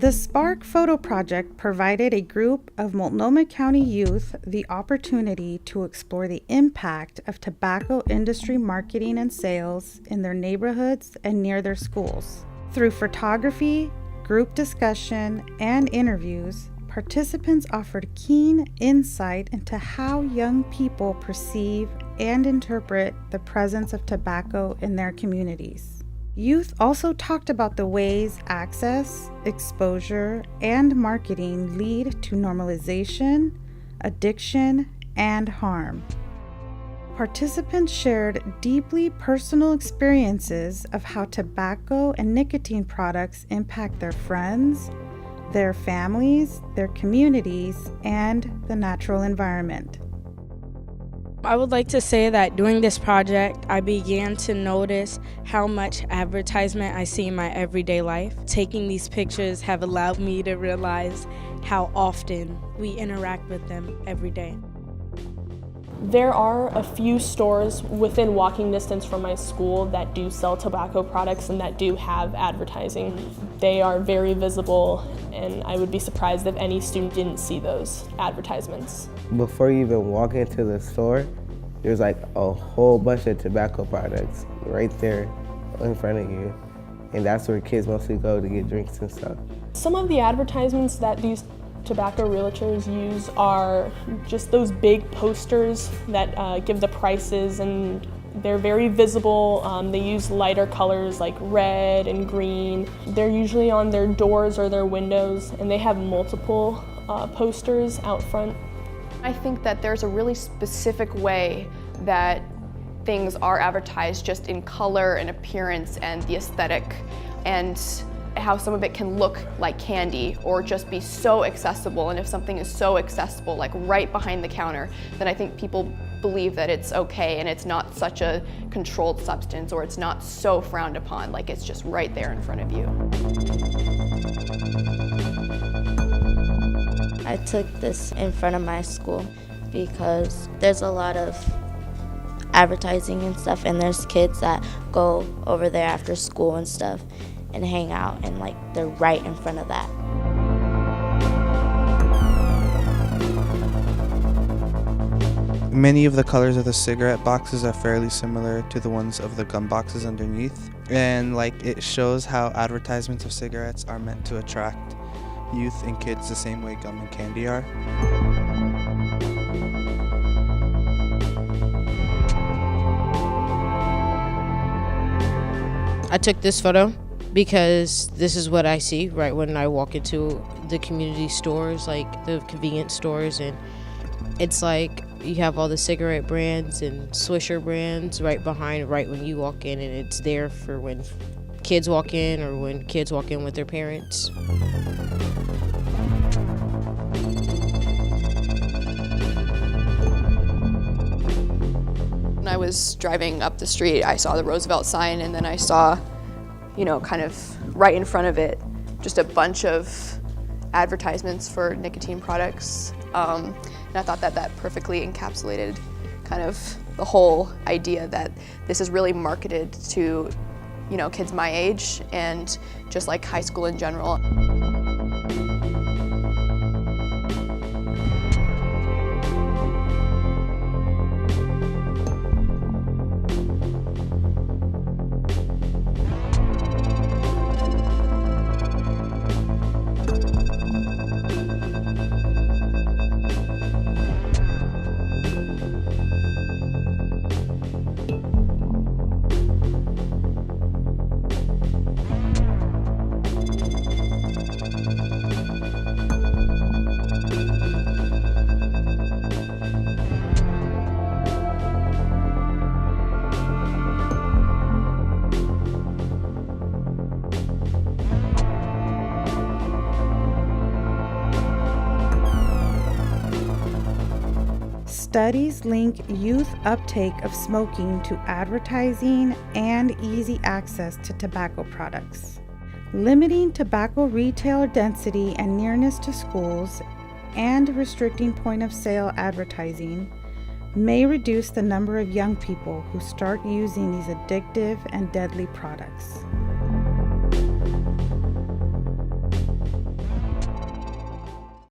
The SPArC Photo Project provided a group of Multnomah County youth the opportunity to explore the impact of tobacco industry marketing and sales in their neighborhoods and near their schools. Through photography, group discussion, and interviews, participants offered keen insight into how young people perceive and interpret the presence of tobacco in their communities. Youth also talked about the ways access, exposure, and marketing lead to normalization, addiction, and harm. Participants shared deeply personal experiences of how tobacco and nicotine products impact their friends, their families, their communities, and the natural environment. I would like to say that during this project, I began to notice how much advertisement I see in my everyday life. Taking these pictures have allowed me to realize how often we interact with them every day. There are a few stores within walking distance from my school that do sell tobacco products and that do have advertising. They are very visible, and I would be surprised if any student didn't see those advertisements. Before you even walk into the store, there's like a whole bunch of tobacco products right there in front of you. And that's where kids mostly go to get drinks and stuff. Some of the advertisements that these tobacco realtors use are just those big posters that give the prices, and they're very visible. They use lighter colors like red and green. They're usually on their doors or their windows, and they have multiple posters out front. I think that there's a really specific way that things are advertised, just in color and appearance and the aesthetic, and how some of it can look like candy or just be so accessible. And if something is so accessible, like right behind the counter, then I think people believe that it's okay and it's not such a controlled substance, or it's not so frowned upon, like it's just right there in front of you. I took this in front of my school because there's a lot of advertising and stuff, and there's kids that go over there after school and stuff and hang out, and like they're right in front of that. Many of the colors of the cigarette boxes are fairly similar to the ones of the gum boxes underneath, and it shows how advertisements of cigarettes are meant to attract youth and kids the same way gum and candy are. I took this photo because this is what I see right when I walk into the community stores, like the convenience stores, and it's like you have all the cigarette brands and Swisher brands right behind, right when you walk in, and it's there for when kids walk in or when kids walk in with their parents. When I was driving up the street, I saw the Roosevelt sign, and then I saw, kind of right in front of it, just a bunch of advertisements for nicotine products. And I thought that perfectly encapsulated kind of the whole idea that this is really marketed to, kids my age and just like high school in general. Studies link youth uptake of smoking to advertising and easy access to tobacco products. Limiting tobacco retail density and nearness to schools and restricting point-of-sale advertising may reduce the number of young people who start using these addictive and deadly products.